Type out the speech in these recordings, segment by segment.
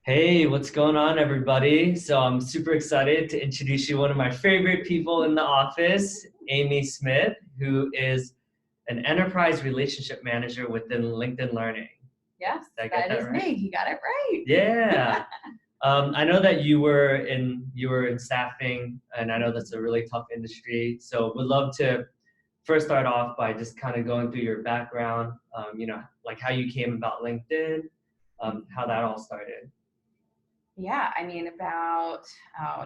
Hey, what's going on, everybody? So I'm super excited to introduce you to one of my favorite people in the office, Amy Smith, who is an enterprise relationship manager within LinkedIn Learning. Yes, Did I get that that is right? me. You got it right. Yeah. I know that you were in staffing, and I know that's a really tough industry. So would love to first start off by just kind of going through your background, like how you came about LinkedIn, how that all started. Yeah, I mean, about,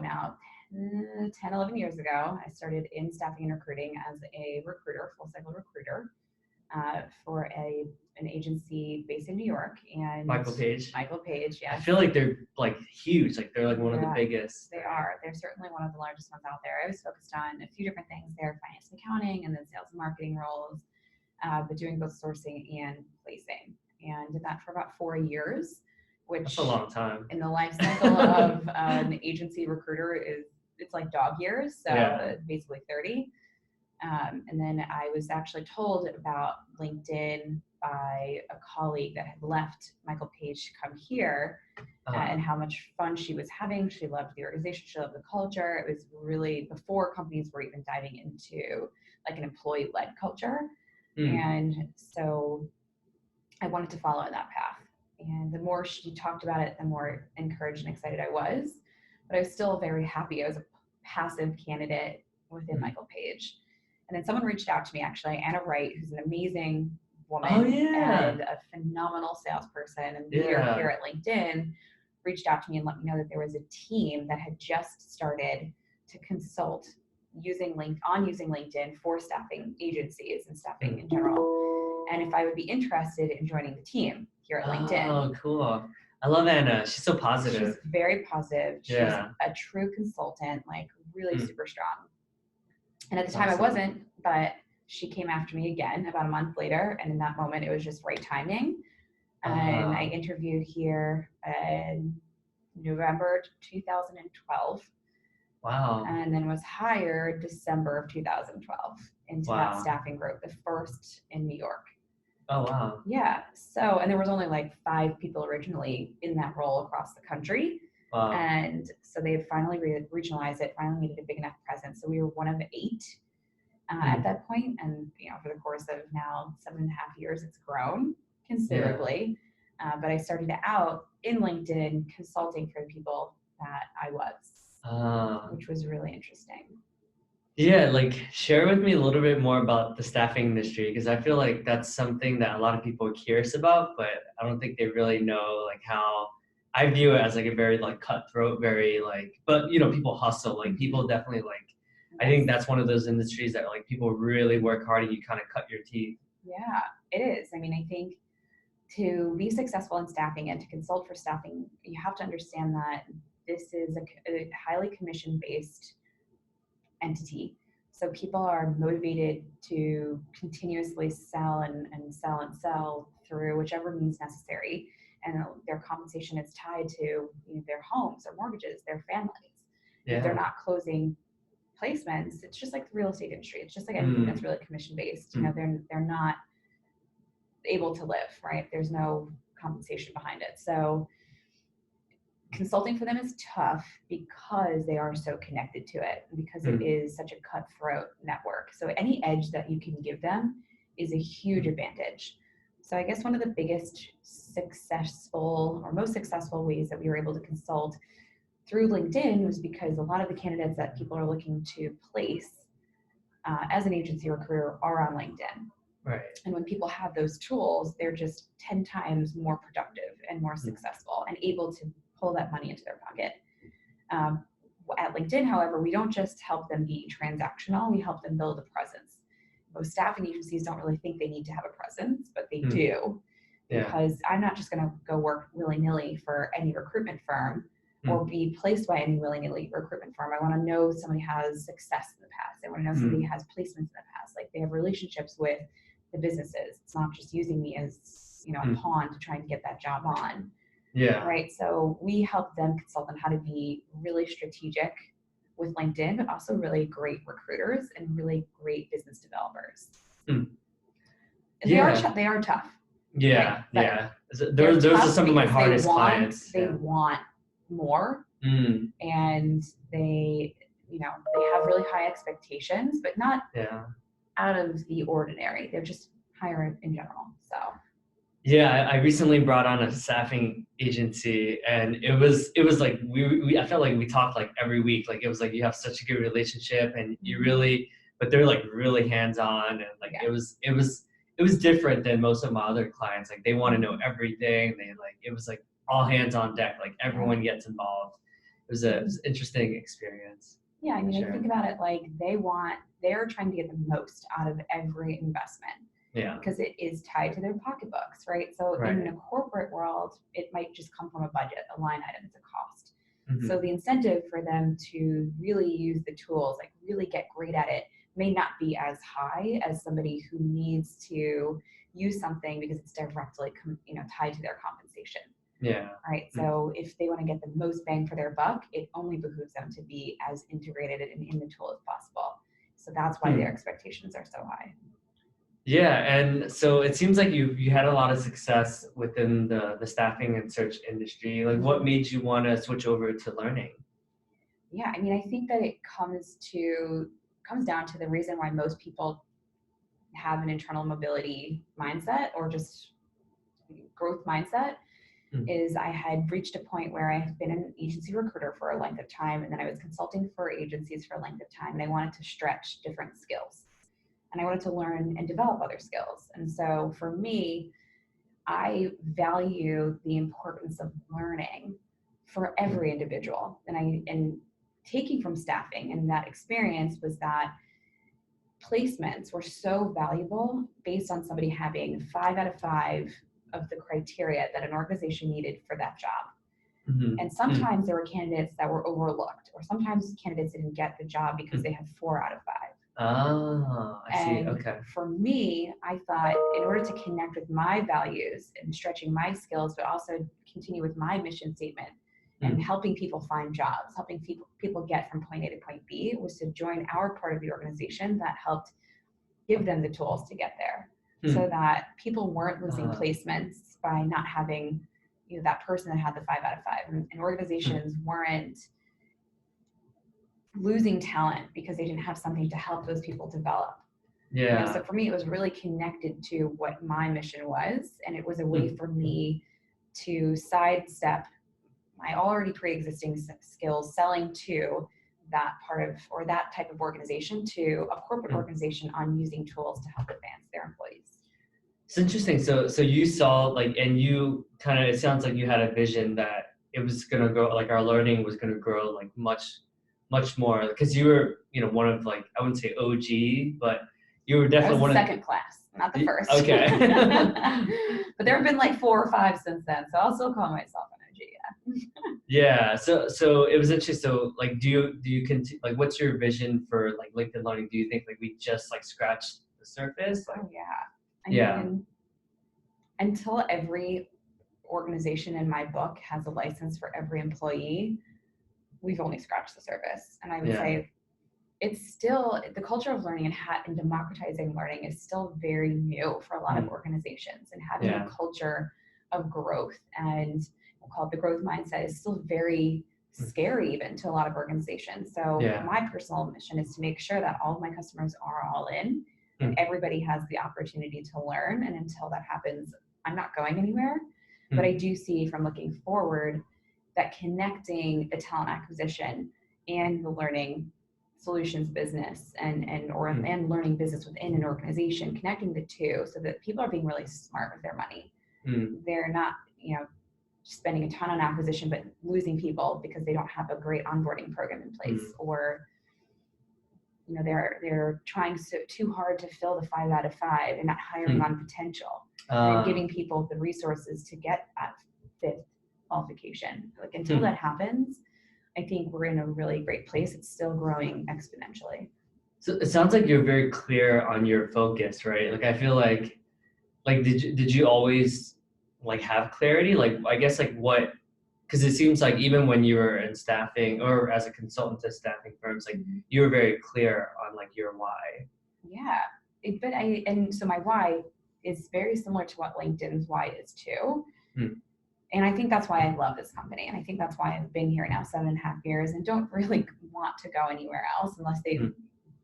now 10, 11 years ago, I started in staffing and recruiting as a recruiter, full cycle recruiter, for an agency based in New York. And Michael Page. Michael Page, I yes. feel like they're like huge, like they're like one of the Yeah, biggest. they are. They're certainly one of the largest ones out there. I was focused on a few different things there, finance and accounting, and then sales and marketing roles, but doing both sourcing and placing. And did that for about 4 years, That's a which long time. in the life cycle of an agency recruiter it's like dog years, so Yeah. basically 30. And then I was actually told about LinkedIn by a colleague that had left Michael Page to come here, and how much fun she was having. She loved the organization, she loved the culture. It was really before companies were even diving into like an employee-led culture. Mm. And so I wanted to follow that path. And the more she talked about it, the more encouraged and excited I was. But I was still very happy. I was a passive candidate within Mm. Michael Page. And then someone reached out to me, actually, Anna Wright, who's an amazing Oh woman yeah. and a phenomenal salesperson and leader here Yeah. at LinkedIn, reached out to me and let me know that there was a team that had just started to consult using LinkedIn for staffing agencies and staffing Mm. in general, and if I would be interested in joining the team here at LinkedIn. Oh, cool. I love Anna. She's so She's positive. very positive. She's Yeah. a true consultant, like really Mm. super strong. And at the That's time I awesome. wasn't, but she came after me again about a month later. And in that moment, it was just right timing. And I Uh, interviewed here in November 2012, wow. and then was hired December of 2012 into that Wow. staffing group, the first in New York. Oh wow. Yeah. So, and there was only like 5 people originally in that role across the country. Wow. And so they had finally regionalized it, finally made it a big enough presence. So we were one of 8 at Mm. that point. And, for the course of now 7.5 years, it's grown Yeah. considerably. But I started out in LinkedIn consulting for the people that I was, Uh, which was really interesting. Yeah, like share with me a little bit more about the staffing industry because I feel like that's something that a lot of people are curious about, but I don't think they really know like how I view it as like a very like cutthroat, very like, but people hustle. Like people definitely like, I think Yes. that's one of those industries that like people really work hard and you kind of cut your teeth. Yeah, it is. I mean, I think to be successful in staffing and to consult for staffing, you have to understand that this is a highly commission based entity. So people are motivated to continuously sell and sell and sell through whichever means necessary. And their compensation is tied to their homes, their mortgages, their families. If they're Yeah. not closing placements, it's just like the real estate industry. It's just like anything that's Mm. really commission based. Mm. They're not able to live, right? There's no compensation behind it. So consulting for them is tough because they are so connected to it, because it Mm. is such a cutthroat network. So any edge that you can give them is a huge Mm. advantage. So I guess one of the biggest successful or most successful ways that we were able to consult through LinkedIn was because a lot of the candidates that people are looking to place as an agency recruiter are on LinkedIn. Right. And when people have those tools, they're just 10 times more productive and more Mm. successful and able to pull that money into their pocket. Um, at LinkedIn, however, we don't just help them be transactional, we help them build a presence. Most staffing agencies don't really think they need to have a presence, but they Mm. do, Yeah. because I'm not just going to go work willy-nilly for any recruitment firm or Mm. be placed by any willy-nilly recruitment firm. I want to know somebody has success in the past. I want to know somebody Mm. has placements in the past. Like they have relationships with the businesses. It's not just using me as a Mm. pawn to try and get that job on. Yeah. Right. So we help them consult on how to be really strategic with LinkedIn, but also really great recruiters and really great business developers. Mm. And Yeah. they are tough. Yeah, But yeah. they're Those are tough some of my because they hardest want clients. they Yeah. want more, Mm, and they have really high expectations, but not yeah. out of the ordinary. They're just higher in general. So Yeah, I recently brought on a staffing agency, and it was like we I felt like we talked like every week. Like it was like you have such a good relationship, and you really, but they're like really hands on, and like yeah. it was different than most of my other clients. Like they want to know Mhm. everything. They like it was like all hands on deck. Like Yeah. everyone gets involved. It was an interesting experience Yeah, I for mean, I think sure. about it like they're trying to get the most out of every investment Yeah, because it is tied to their pocketbooks, right? So in right. a corporate world, it might just come from a budget, a line item, it's a cost. So Hmm. the incentive for them to really use the tools, like really get great at it, may not be as high as somebody who needs to use something because it's directly, tied to their compensation. Yeah. Right. Mm. So if they want to get the most bang for their buck, it only behooves them to be as integrated and in the tool as possible. So that's why their Hmm. expectations are so high. Yeah, and so it seems like you had a lot of success within the staffing and search industry. Like, what Mhm. made you want to switch over to learning? Yeah, I mean, I think that it comes down to the reason why most people have an internal mobility mindset or just growth mindset Mm, is I had reached a point where I had been an agency recruiter for a length of time, and then I was consulting for agencies for a length of time, and I wanted to stretch different skills. And I wanted to learn and develop other skills. And so for me, I value the importance of learning for mm, every individual. And taking from staffing and that experience was that placements were so valuable based on somebody having 5 out of 5 of the criteria that an organization needed for that job. mhm, And mm. sometimes there were candidates that were overlooked, or sometimes candidates didn't get the job because Mm. they had 4 out of 5. Ah, I see. And Okay. for me, I thought in order to connect with my values and stretching my skills, but also continue with my mission statement and Mm, helping people find jobs, helping people get from point A to point B, was to join our part of the organization that helped give them the tools to get there so mm. that people weren't losing Ah, placements by not having that person that had the 5 out of 5, and mm. organizations weren't losing talent because they didn't have something to help those people develop. So Yeah. for me, it was really connected to what my mission was. And it was a way Mm, for me to sidestep my already pre-existing skills selling to that part of, or that type of organization, to a corporate mm. organization on using tools to help advance their employees. It's interesting. So you saw like, and you kind of, it sounds like you had a vision that it was gonna grow, like our learning was gonna grow like much more because you were, one of like, I wouldn't say OG, but you were I was definitely the one of second class, not the the, first. okay. But there have been like 4 or 5 since then. So I'll still call myself an OG. Yeah. Yeah. So it was interesting. So like, do you continue, like, what's your vision for like LinkedIn Learning? Do you think like we just like scratched the surface? Like, Oh, yeah. I yeah. mean, until every organization in my book has a license for every employee, we've only scratched the surface. And I would Yeah. say it's still the culture of learning and democratizing learning is still very new for a lot of Mm, organizations. And having a yeah. culture of growth, and we'll call it the growth mindset, is still very Mm, scary even to a lot of organizations. So yeah. my personal mission is to make sure that all of my customers are all in and Mm, everybody has the opportunity to learn. And until that happens, I'm not going anywhere. But I mm, do see from looking forward that connecting the talent acquisition and the learning solutions business mm, and learning business within an organization, connecting the two so that people are being really smart with their money. mm, They're not, spending a ton on acquisition but losing people because they don't have a great onboarding program in place, mm, or they're trying too hard to fill the 5 out of 5 and not hiring mm. on potential, and then Uh, giving people the resources to get that fifth qualification. Like until hmm. that happens, I think we're in a really great place. It's still growing exponentially. So it sounds like you're very clear on your focus, right? Like I feel like did you always like have clarity? Like I guess like what, because it seems like even when you were in staffing or as a consultant to staffing firms, like Mhm. you were very clear on like your why. Yeah. And so my why is very similar to what LinkedIn's why is too. Mm. And I think that's why I love this company. And I think that's why I've been here now 7.5 years and don't really want to go anywhere else unless they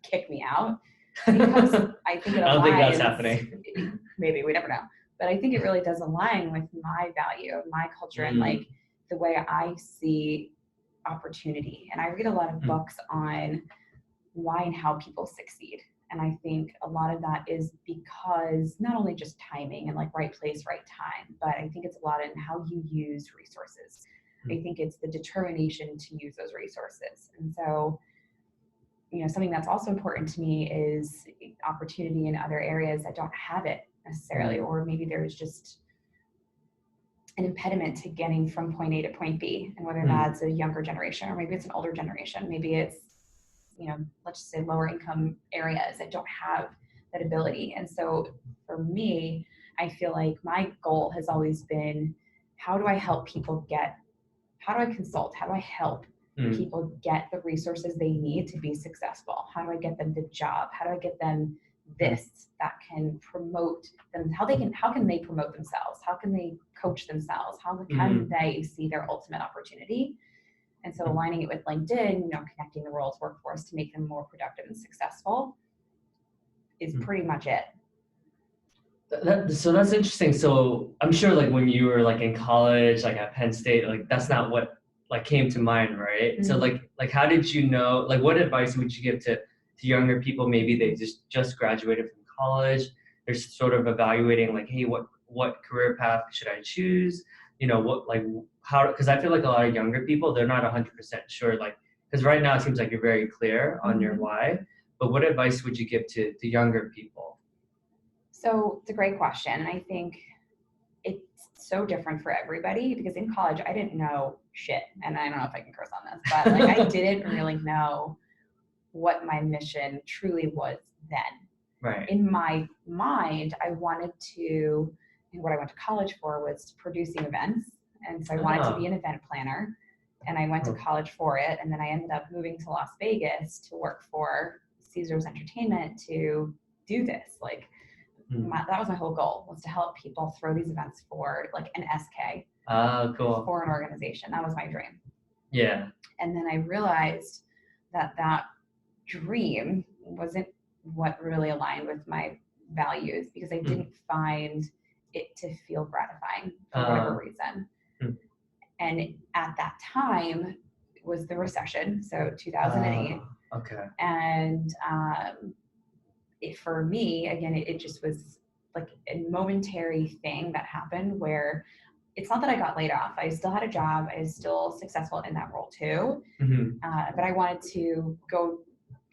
kick me out. Because I think it I don't think that's aligns, happening. maybe, we never know. But I think it really does align with my value, my culture, and like the way I see opportunity. And I read a lot of books on why and how people succeed. And I think a lot of that is because not only just timing and like right place, right time, but I think it's a lot in how you use resources. I think it's the determination to use those resources. And so, something that's also important to me is opportunity in other areas that don't have it necessarily, or maybe there's just an impediment to getting from point A to point B, and whether that's a younger generation or maybe it's an older generation, maybe it's, let's just say lower income areas that don't have that ability. And so for me, I feel like my goal has always been, how do I help people how do I consult? How do I help people get the resources they need to be successful? How do I get them the job? How do I get them this that can promote them? How can they promote themselves? How can they coach themselves? How can they see their ultimate opportunity? And so aligning it with LinkedIn, connecting the world's workforce to make them more productive and successful is pretty much it. So that's interesting. So I'm sure like when you were like in college, like at Penn State, like that's not what like came to mind, right? So like how did you know, like what advice would you give to younger people? Maybe they just graduated from college. They're sort of evaluating like, hey, what career path should I choose? Because I feel like a lot of younger people, they're not 100% sure, like, because right now it seems like you're very clear on your why, but what advice would you give to younger people? So it's a great question. And I think it's so different for everybody, because in college, I didn't know shit. And I don't know if I can curse on this, but like I didn't really know what my mission truly was then. Right. In my mind, I wanted to, and what I went to college for was producing events. And so I wanted to be an event planner, and I went to college for it. And then I ended up moving to Las Vegas to work for Caesars Entertainment to do this. Like, that was my whole goal, was to help people throw these events for like an SK for an organization. That was my dream. Yeah. And then I realized that dream wasn't what really aligned with my values, because I didn't find it to feel gratifying for whatever reason. And at that time was the recession, so 2008. Okay. And for me, again, it just was like a momentary thing that happened where it's not that I got laid off. I still had a job. I was still successful in that role too. But I wanted to go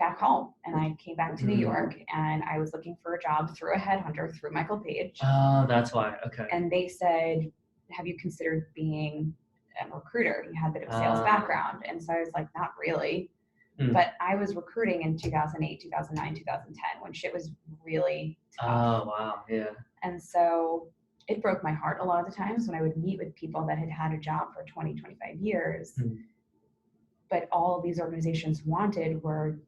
back home, and I came back to New York, and I was looking for a job through a headhunter, through Michael Page. Oh, that's why. Okay. And they said, have you considered being a recruiter? You had a bit of a sales background. And so I was like, not really. But I was recruiting in 2008, 2009, 2010, when shit was really tough. Oh, wow. Yeah. And so it broke my heart a lot of the times when I would meet with people that had had a job for 20, 25 years. But all of these organizations wanted were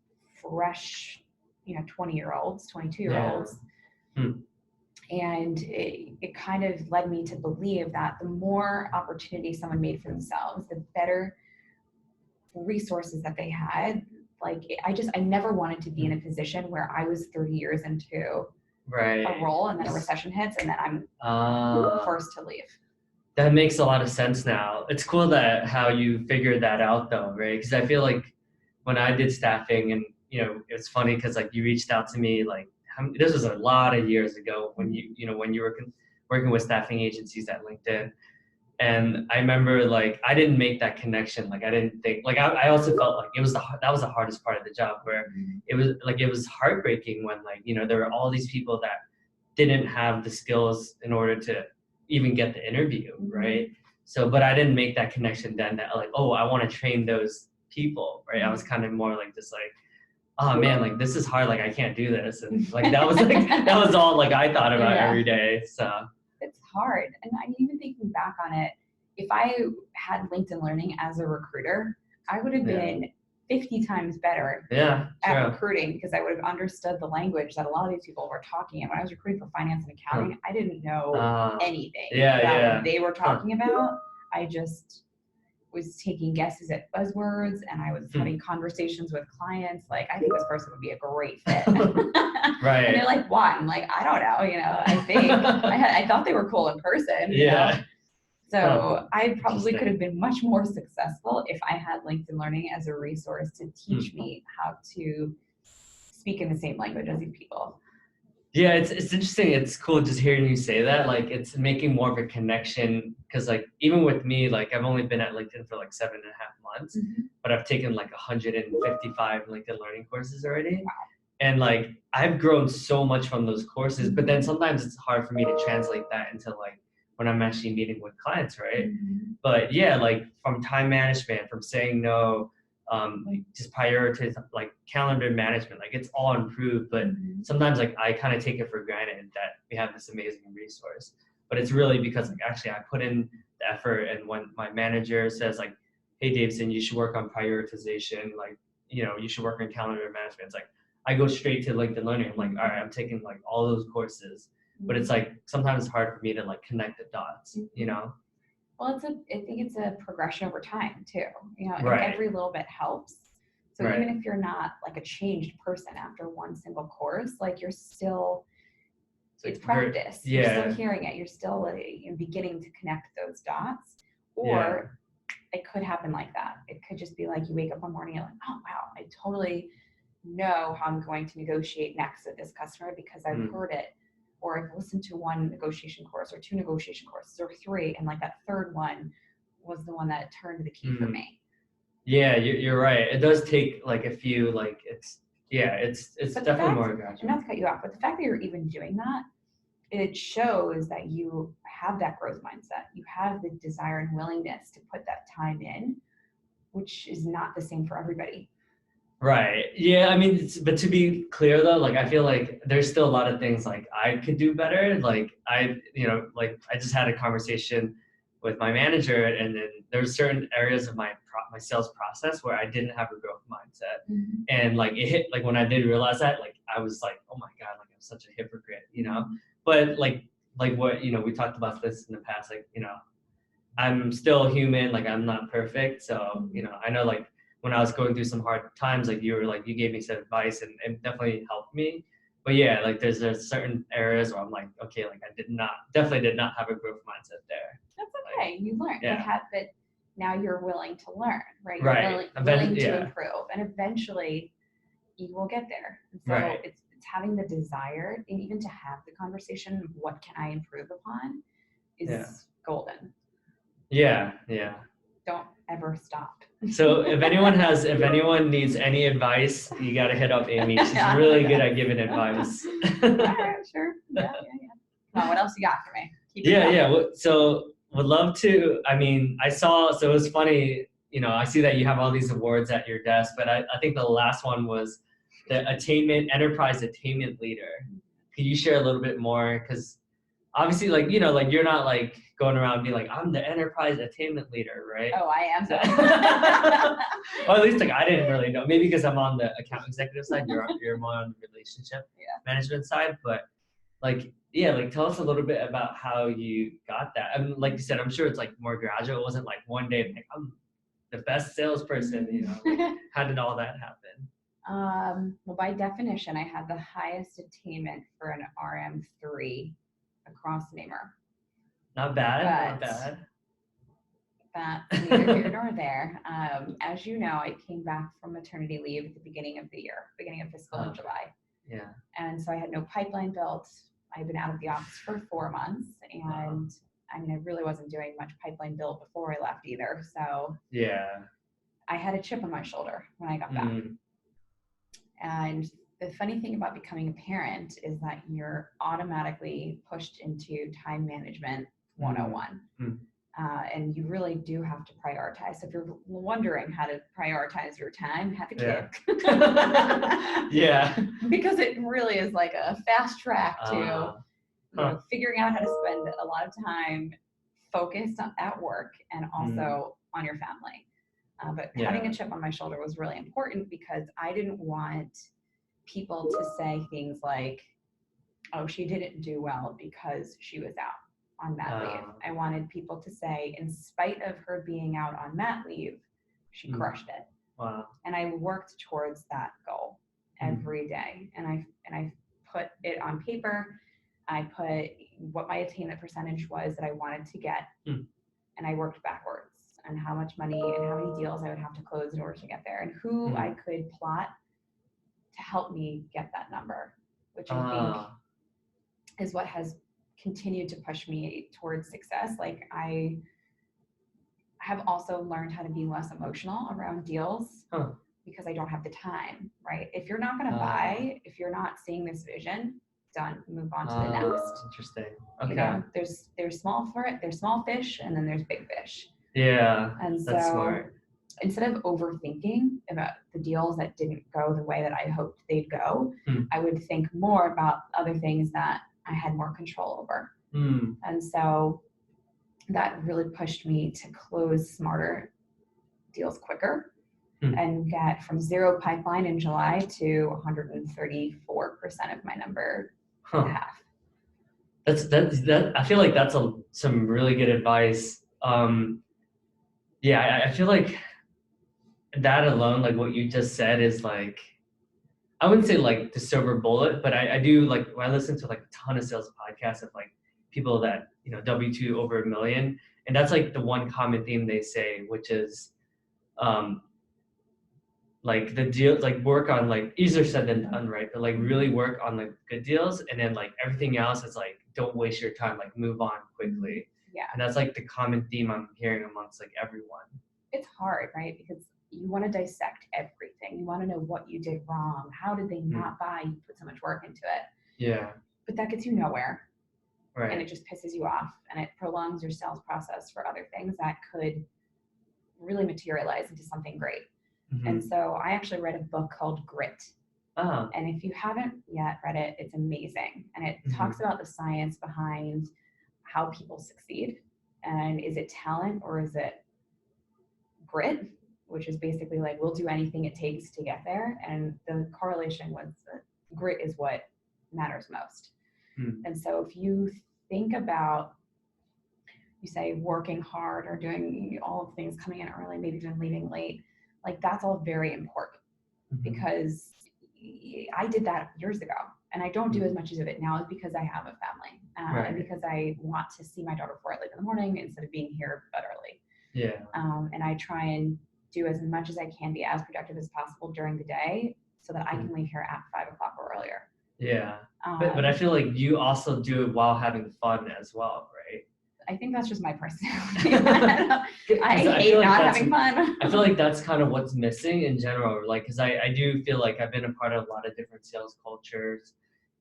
fresh, 20-year-olds, 22-year-olds. And it kind of led me to believe that the more opportunity someone made for themselves, the better resources that they had. Like I never wanted to be in a position where I was 30 years into a role, and then a recession hits, and then I'm forced to leave. That makes a lot of sense now. It's cool that how you figured that out though, right? Because I feel like when I did staffing, and it's funny because like you reached out to me like this was a lot of years ago when when you were working with staffing agencies at LinkedIn. And I remember like I didn't make that connection. Like I didn't think like I also felt like that was the hardest part of the job, where it was heartbreaking when like there were all these people that didn't have the skills in order to even get the interview, right? So, but I didn't make that connection then that like, oh, I want to train those people, right? I was kind of more like just like, oh man, like this is hard, like I can't do this, and like that was all like I thought about every day. So it's hard. And I'm even thinking back on it, if I had LinkedIn Learning as a recruiter, I would have been 50 times better Yeah, at true. recruiting because I would have understood the language that a lot of these people were talking. And when I was recruiting for finance and accounting, I didn't know anything Yeah, about yeah. what they were talking about. I just was taking guesses at buzzwords, and I was having conversations with clients like, I think this person would be a great fit. Right. And they're like, why? I'm like, I don't know, you know, I think I thought they were cool in person, you know? So I probably could have been much more successful if I had LinkedIn Learning as a resource to teach me how to speak in the same language as these people. Yeah, it's interesting. It's cool just hearing you say that. Like, it's making more of a connection because, like, even with me, like, I've only been at LinkedIn for like 7.5 months, but I've taken like 155 LinkedIn Learning courses already. Wow. And like, I've grown so much from those courses, but then sometimes it's hard for me to translate that into like when I'm actually meeting with clients, right? But yeah, like from time management, from saying no, like just prioritize like calendar management, like it's all improved, but sometimes like I kind of take it for granted that we have this amazing resource. But it's really because like actually I put in the effort, and when my manager says like, hey Davidson, you should work on prioritization, like, you know, you should work on calendar management. It's like I go straight to LinkedIn Learning. I'm like, all right, I'm taking like all those courses, but it's like sometimes it's hard for me to like connect the dots, you know? Well, I think it's a progression over time too. You know, and Right. every little bit helps. So even if you're not like a changed person after one single course, like you're still, it's practice. You're still hearing it. You're still beginning to connect those dots. Or it could happen like that. It could just be like you wake up one morning and you're like, oh wow, I totally know how I'm going to negotiate next with this customer because I've heard it, or I've listened to one negotiation course or 2 negotiation courses or 3, and like that third one was the one that turned the key for me. Yeah, you're right. It does take like a few, like it's definitely more gradual. And not to cut you off, but the fact that you're even doing that, it shows that you have that growth mindset. You have the desire and willingness to put that time in, which is not the same for everybody. Right. Yeah. I mean, but to be clear though, like I feel like there's still a lot of things like I could do better. Like like I just had a conversation with my manager, and then there's certain areas of my sales process where I didn't have a growth mindset, and like it hit, like when I did realize that, like I was like, oh my god, like I'm such a hypocrite, you know. But like what we talked about this in the past, like I'm still human, like I'm not perfect, so I know like when I was going through some hard times, like you gave me some advice, and it definitely helped me. But yeah, like there's certain areas where I'm like, okay, like I definitely did not have a growth mindset there. That's okay. You learned. But now you're willing to learn, right? You're Right. willing to improve, and eventually you will get there. And so it's having the desire, and even to have the conversation, what can I improve upon, is golden. Yeah. Don't ever stop. So if anyone needs any advice, you got to hit up Amy. She's really good at giving advice. All right, sure. Yeah. Come on, what else you got for me? So would love to. I mean, so it was funny. I see that you have all these awards at your desk, but I think the last one was the Enterprise Attainment Leader. Could you share a little bit more? Because obviously, like you're not like going around being like, I'm the Enterprise Attainment Leader, right? Oh, I am. Or at least like I didn't really know. Maybe because I'm on the account executive side, you're more on the relationship management side. But like tell us a little bit about how you got that. And like you said, I'm sure it's like more gradual. It wasn't like one day like I'm the best salesperson. Like, how did all that happen? Well, by definition, I had the highest attainment for an RM3 across NAMR. Not bad. That's neither here nor there. As you know, I came back from maternity leave at the beginning of the year, beginning of fiscal in July. Yeah. And so I had no pipeline built. I've been out of the office for 4 months, and I mean, I really wasn't doing much pipeline build before I left either. So I had a chip on my shoulder when I got back. And the funny thing about becoming a parent is that you're automatically pushed into time management 101. And you really do have to prioritize. So if you're wondering how to prioritize your time, have a kid. Because it really is like a fast track to figuring out how to spend a lot of time focused at work and also on your family. But having a chip on my shoulder was really important because I didn't want people to say things like, oh, she didn't do well because she was out on mat leave. I wanted people to say, in spite of her being out on mat leave, she crushed it. Wow. And I worked towards that goal every day. And I put it on paper. I put what my attainment percentage was that I wanted to get. And I worked backwards on how much money and how many deals I would have to close in order to get there and who I could plot to help me get that number, which I think is what has continued to push me towards success. Like I have also learned how to be less emotional around deals because I don't have the time, right? If you're not going to buy, if you're not seeing this vision, done, move on to the next. Interesting. Okay. You know, there's small fish and then there's big fish. Yeah. And so that's smart. Instead of overthinking about the deals that didn't go the way that I hoped they'd go, I would think more about other things that I had more control over. And so that really pushed me to close smarter deals quicker and get from 0 pipeline in July to 134% of my number in half. That I feel like that's some really good advice. Yeah, I feel like that alone, like what you just said, is like, I wouldn't say like the silver bullet, but I do like when I listen to like a ton of sales podcasts of like people that, you know, W2 over $1 million, and that's like the one common theme they say, which is like the deal, like work on, like, easier said than done, right? But like really work on like good deals, and then like everything else is like, don't waste your time, like move on quickly. Yeah. And that's like the common theme I'm hearing amongst like everyone. It's hard, right? Because you want to dissect everything. You want to know what you did wrong. How did they not buy? You put so much work into it. Yeah. But that gets you nowhere. Right. And it just pisses you off, and it prolongs your sales process for other things that could really materialize into something great. And so I actually read a book called Grit. And if you haven't yet read it, it's amazing. And it talks about the science behind how people succeed. And is it talent or is it grit, which is basically like, we'll do anything it takes to get there. And the correlation was that grit is what matters most. And so if you think about, you say working hard or doing all of things, coming in early, maybe even leaving late, like that's all very important because I did that years ago and I don't do as much of it now because I have a family and because I want to see my daughter before I leave in the morning instead of being here but early. Yeah. And I try and do as much as I can, be as productive as possible during the day so that I can leave here at 5 o'clock or earlier. Yeah. But I feel like you also do it while having fun as well, right? I think that's just my personality. I hate not having fun. I feel like that's kind of what's missing in general. Like, because I do feel like I've been a part of a lot of different sales cultures.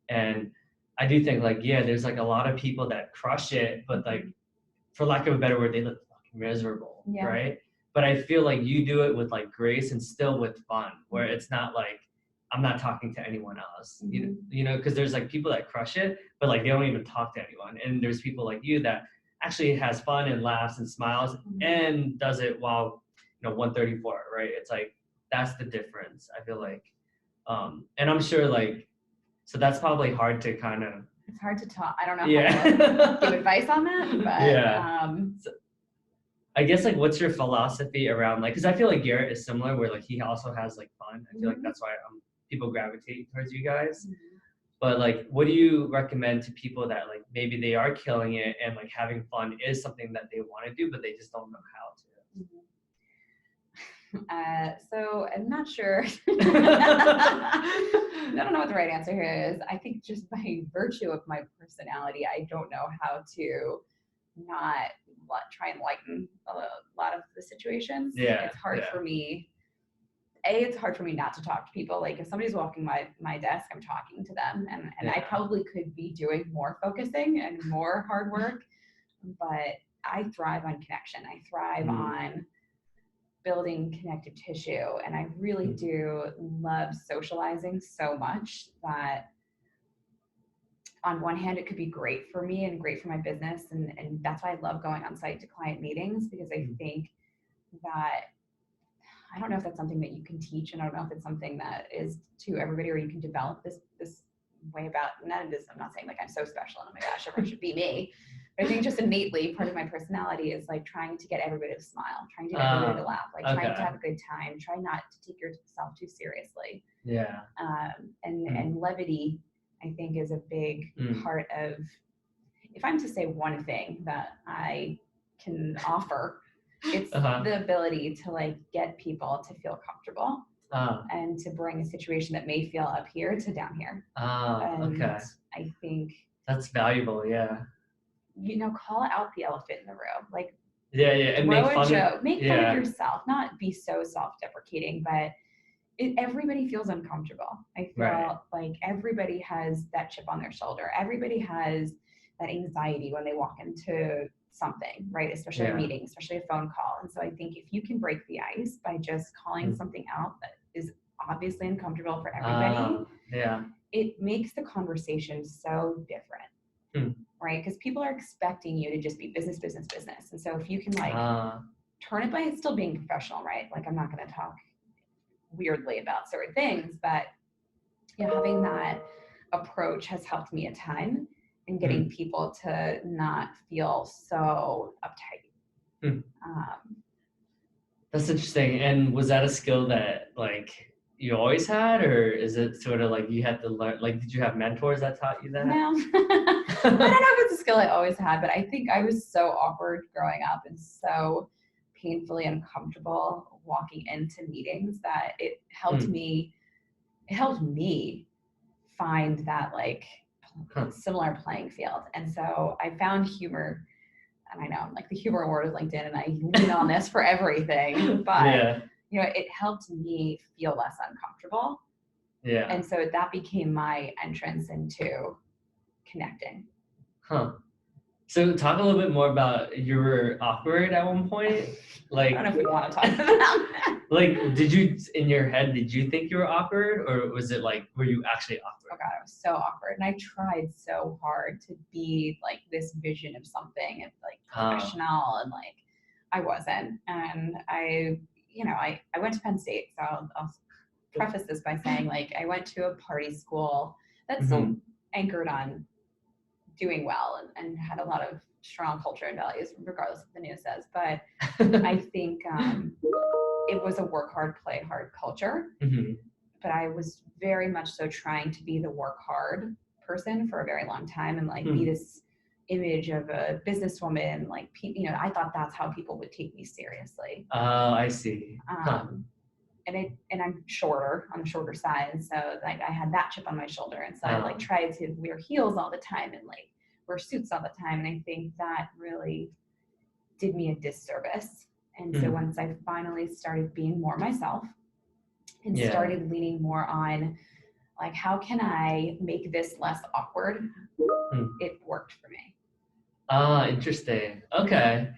And I do think like, yeah, there's like a lot of people that crush it, but like, for lack of a better word, they look fucking miserable, right? But I feel like you do it with like grace and still with fun, where it's not like, I'm not talking to anyone else, you know, because there's like people that crush it, but like they don't even talk to anyone. And there's people like you that actually has fun and laughs and smiles and does it while, you know, 134, right? It's like, that's the difference, I feel like. And I'm sure like, so that's probably hard to kind of. It's hard to talk. I don't know how to give advice on that, but so, I guess like, what's your philosophy around like, because I feel like Garrett is similar where like he also has like fun. I feel like that's why people gravitate towards you guys. But like, what do you recommend to people that like maybe they are killing it and like having fun is something that they want to do, but they just don't know how to? So I'm not sure. I don't know what the right answer here is. I think just by virtue of my personality, I don't know how to not try and lighten a lot of the situations. Yeah, it's hard for me. It's hard for me not to talk to people. Like if somebody's walking my desk, I'm talking to them, and I probably could be doing more focusing and more hard work, but I thrive on connection. I thrive on building connective tissue, and I really do love socializing so much that on one hand, it could be great for me and great for my business, and that's why I love going on site to client meetings, because I think that I don't know if that's something that you can teach, and I don't know if it's something that is to everybody, or you can develop this way about. And that is, I'm not saying like I'm so special and oh my gosh, everyone should be me. But I think just innately part of my personality is like trying to get everybody to smile, trying to get everybody to laugh, like trying to have a good time, try not to take yourself too seriously. Yeah. And levity, I think, is a big part of, if I'm to say one thing that I can offer, it's the ability to like get people to feel comfortable and to bring a situation that may feel up here to down here. Okay. I think that's valuable. Yeah. You know, call out the elephant in the room. Like, yeah, and throw a joke, make fun of yourself, not be so self-deprecating, but everybody feels uncomfortable. I feel like everybody has that chip on their shoulder. Everybody has that anxiety when they walk into something, right? Especially a meeting, especially a phone call. And so I think if you can break the ice by just calling something out that is obviously uncomfortable for everybody, it makes the conversation so different, right? Because people are expecting you to just be business, business, business. And so if you can like turn it by still being professional, right? Like, I'm not going to talk weirdly about certain things, but you know, having that approach has helped me a ton in getting people to not feel so uptight. That's interesting. And was that a skill that like you always had, or is it sort of like you had to learn? Like, did you have mentors that taught you that? No, I don't know if it's a skill I always had, but I think I was so awkward growing up and so painfully uncomfortable walking into meetings that it helped me. It helped me find that like similar playing field. And so I found humor, and I know like the humor award is LinkedIn and I lean on this for everything, but you know, it helped me feel less uncomfortable. And so that became my entrance into connecting. So talk a little bit more about, you were awkward at one point. Like, I don't know if we want to talk about that. Like, did you, in your head, did you think you were awkward, or was it like, were you actually awkward? Oh God, I was so awkward. And I tried so hard to be like this vision of something and like professional, and like I wasn't. And I went to Penn State, so I'll preface this by saying like I went to a party school that's still anchored on doing well and had a lot of strong culture and values, regardless of what the news says. But I think it was a work hard, play hard culture. But I was very much so trying to be the work hard person for a very long time, and like be this image of a businesswoman. Like, you know, I thought that's how people would take me seriously. I see. And I'm shorter, on the shorter side, so like I had that chip on my shoulder, and so I like tried to wear heels all the time and like wear suits all the time, and I think that really did me a disservice. And so once I finally started being more myself and started leaning more on like, how can I make this less awkward, it worked for me. Interesting. Okay.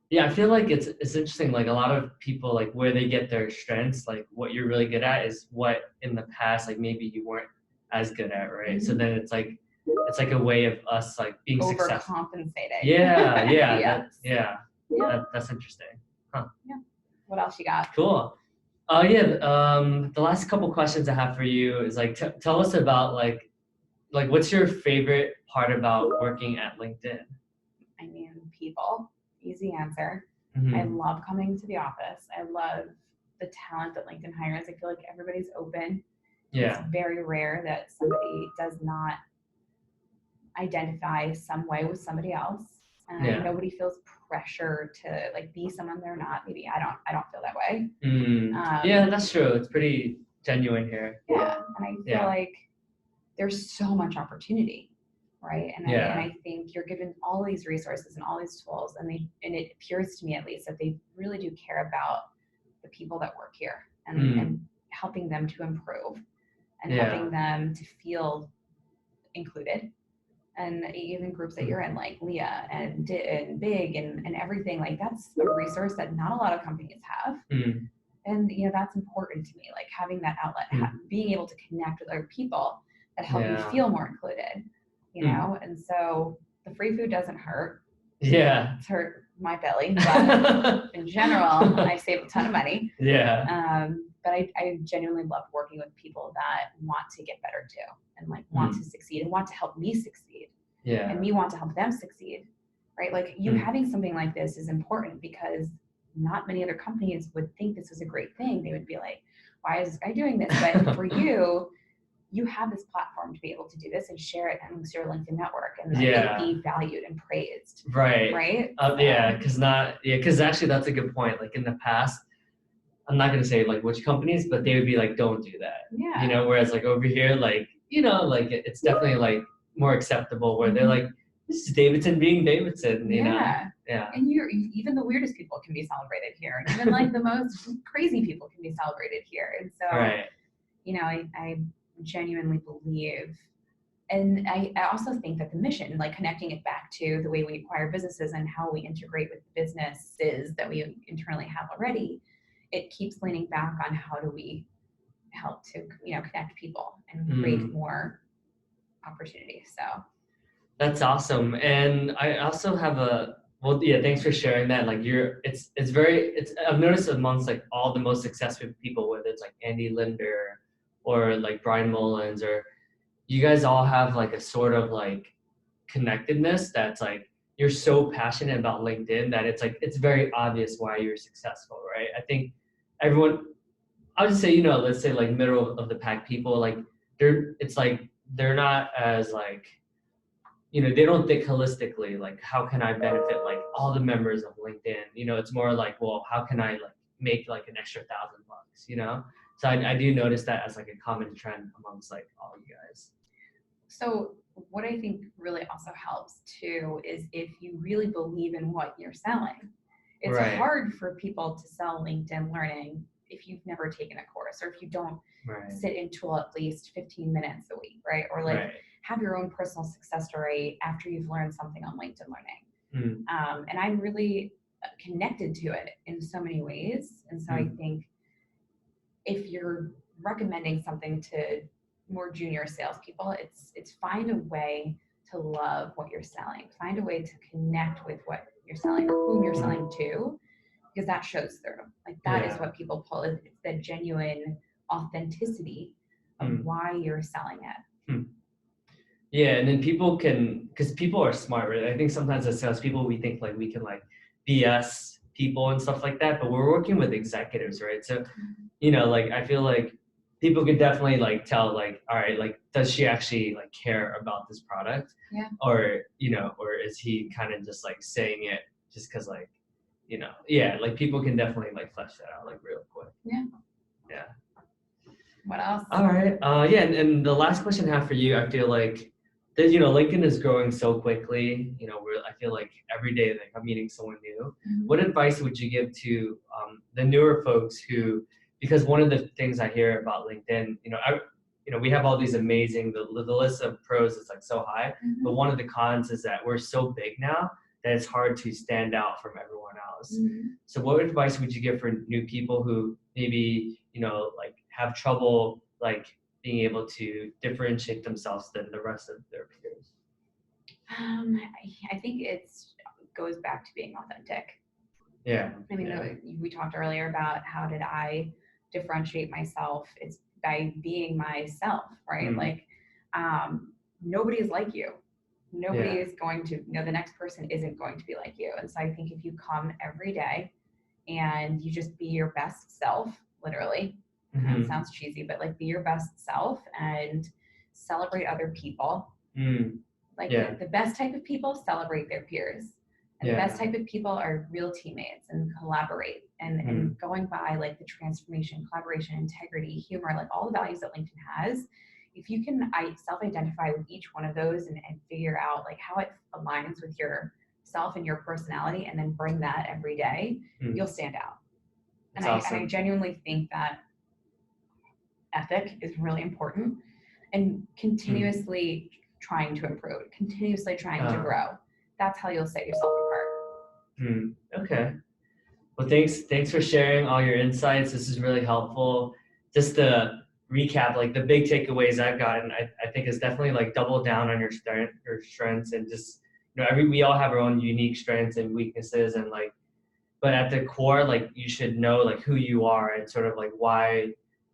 Yeah, I feel like it's interesting. Like, a lot of people, like, where they get their strengths, like what you're really good at is what in the past, like maybe you weren't as good at, right? So then it's like a way of us like being successful. Overcompensating. That's interesting. Yeah. What else you got? Cool. The last couple questions I have for you is like, tell us about like what's your favorite part about working at LinkedIn? I mean, people. Easy answer. I love coming to the office. I love the talent that LinkedIn hires. I feel like everybody's open. It's very rare that somebody does not identify some way with somebody else. And nobody feels pressure to like be someone they're not. Maybe I don't feel that way. Yeah, that's true. It's pretty genuine here. Yeah, and I feel like there's so much opportunity, right? And I think you're given all these resources and all these tools, and it appears to me at least that they really do care about the people that work here and helping them to improve and helping them to feel included. And even groups that you're in, like Leah and Big and everything, like that's a resource that not a lot of companies have. And you know, that's important to me, like having that outlet, being able to connect with other people that help you feel more included, you know? And so the free food doesn't hurt. Yeah. It's hurt my belly, but in general, I save a ton of money. Yeah. But I genuinely love working with people that want to get better too, and like want to succeed and want to help me succeed, and Yeah. me want to help them succeed, right? Like you having something like this is important because not many other companies would think this was a great thing. They would be like, why is this guy doing this? But for you, you have this platform to be able to do this and share it amongst your LinkedIn network and like it be valued and praised. Right. Right. Yeah. Cause actually that's a good point. Like in the past, I'm not gonna say like which companies, but they would be like, don't do that. Yeah. You know, whereas like over here, like, you know, like it's definitely like more acceptable where they're like, this is Davidson being Davidson, you know? Yeah. And even the weirdest people can be celebrated here. And even like the most crazy people can be celebrated here. And so, you know, I genuinely believe, and I also think that the mission, like connecting it back to the way we acquire businesses and how we integrate with businesses that we internally have already, it keeps leaning back on how do we help to, you know, connect people and create more opportunity. So that's awesome. And I also have well, yeah, thanks for sharing that. Like I've noticed amongst like all the most successful people, whether it's like Andy Linder or like Brian Mullins, or you guys all have like a sort of like connectedness that's like, you're so passionate about LinkedIn that it's like, it's very obvious why you're successful, right? I think everyone, I would just say, you know, let's say like middle of the pack people, like they're not as like, you know, they don't think holistically, like how can I benefit like all the members of LinkedIn? You know, it's more like, well, how can I like make like an extra $1,000, you know? So I do notice that as like a common trend amongst like all you guys. So what I think really also helps too is if you really believe in what you're selling. It's hard for people to sell LinkedIn Learning if you've never taken a course or if you don't sit in tool at least 15 minutes a week, right? Or like have your own personal success story after you've learned something on LinkedIn Learning. And I'm really connected to it in so many ways. And so I think if you're recommending something to more junior salespeople, it's find a way to love what you're selling. Find a way to connect with what you're selling or whom you're selling to, because that shows through. Like that is what people pull. It's the genuine authenticity of why you're selling it. Yeah, and then people can, because people are smart, right? I think sometimes as salespeople, we think like we can like BS people and stuff like that, but we're working with executives, right? So, you know, like I feel like people could definitely like tell like, all right, like does she actually like care about this product? Yeah. Or, you know, or is he kind of just like saying it just because like, you know, yeah, like people can definitely like flesh that out like real quick. Yeah. Yeah. What else? All right. Yeah, and the last question I have for you, I feel like that, you know, LinkedIn is growing so quickly. You know, I feel like every day like I'm meeting someone new. What advice would you give to the newer folks who, because one of the things I hear about LinkedIn, you know, we have all these amazing, the list of pros is like so high, but one of the cons is that we're so big now that it's hard to stand out from everyone else. So what advice would you give for new people who maybe, you know, like have trouble like being able to differentiate themselves than the rest of their peers? I think it goes back to being authentic. Yeah. I mean, we talked earlier about how did I differentiate myself? It's by being myself, right? Like, nobody is like you. Nobody is going to, you know, the next person isn't going to be like you. And so I think if you come every day and you just be your best self, literally, it sounds cheesy, but like be your best self and celebrate other people. Like the best type of people celebrate their peers. And the best type of people are real teammates and collaborate and going by like the transformation, collaboration, integrity, humor, like all the values that LinkedIn has. If you can self-identify with each one of those and figure out like how it aligns with yourself and your personality and then bring that every day, you'll stand out. And I genuinely think that ethic is really important and continuously trying to improve, continuously trying to grow. That's how you'll set yourself apart. Okay. Well, thanks for sharing all your insights. This is really helpful. Just to recap, like the big takeaways I've gotten, I think is definitely like double down on your strengths and just we all have our own unique strengths and weaknesses, and like, but at the core, like you should know like who you are and sort of like why,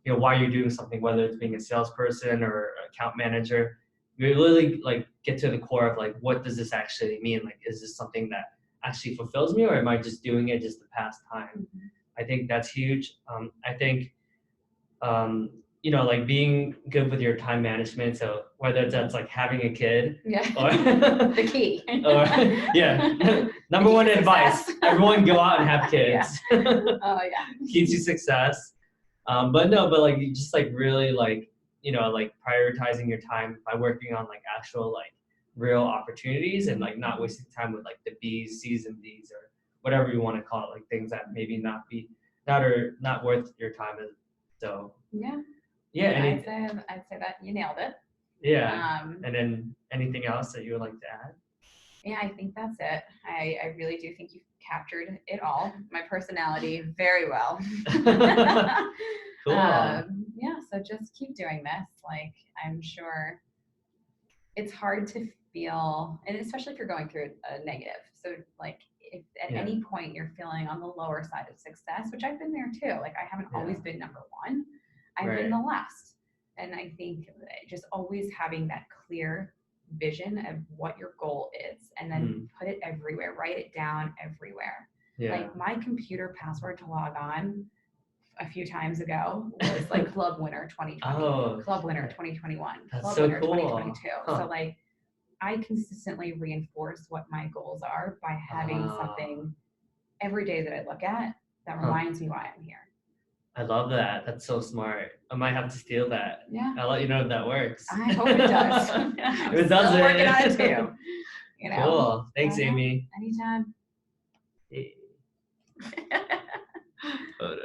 why you're doing something, whether it's being a salesperson or account manager. You really like get to the core of like, what does this actually mean? Like, is this something that actually fulfills me, or am I just doing it just to pass time? Mm-hmm. I think that's huge. I think like being good with your time management. So whether that's like having a kid, Yeah. or The key. or yeah, The number key one to advice: success. everyone go out and have Yeah. kids. Oh yeah. Key to success. But no, but like you just like really like like prioritizing your time by working on like actual like real opportunities, and like not wasting time with like the B's, C's, and D's, or whatever you want to call it, like things that maybe not worth your time. So Yeah. yeah, I'd say that you nailed it. yeah. And then anything else that you would like to add? Yeah, I think that's it. I really do think you've captured it all. My personality very well. Cool. Yeah, so just keep doing this. Like, I'm sure it's hard to feel, and especially if you're going through a negative. So, like, if at Yeah. any point you're feeling on the lower side of success, which I've been there too. Like, I haven't always been number one. I've been the last. And I think just always having that clear vision of what your goal is, and then put it everywhere, write it down everywhere. Yeah. Like my computer password to log on a few times ago was like Club Winner 2020, Club Winner 2021, That's Club so Winner cool. 2022. So like I consistently reinforce what my goals are by having something every day that I look at that reminds me why I'm here. I love that. That's so smart. I might have to steal that. Yeah. I'll let you know if that works. I hope it does. If it doesn't, still working on it too. Cool. Thanks, Amy. Anytime. But,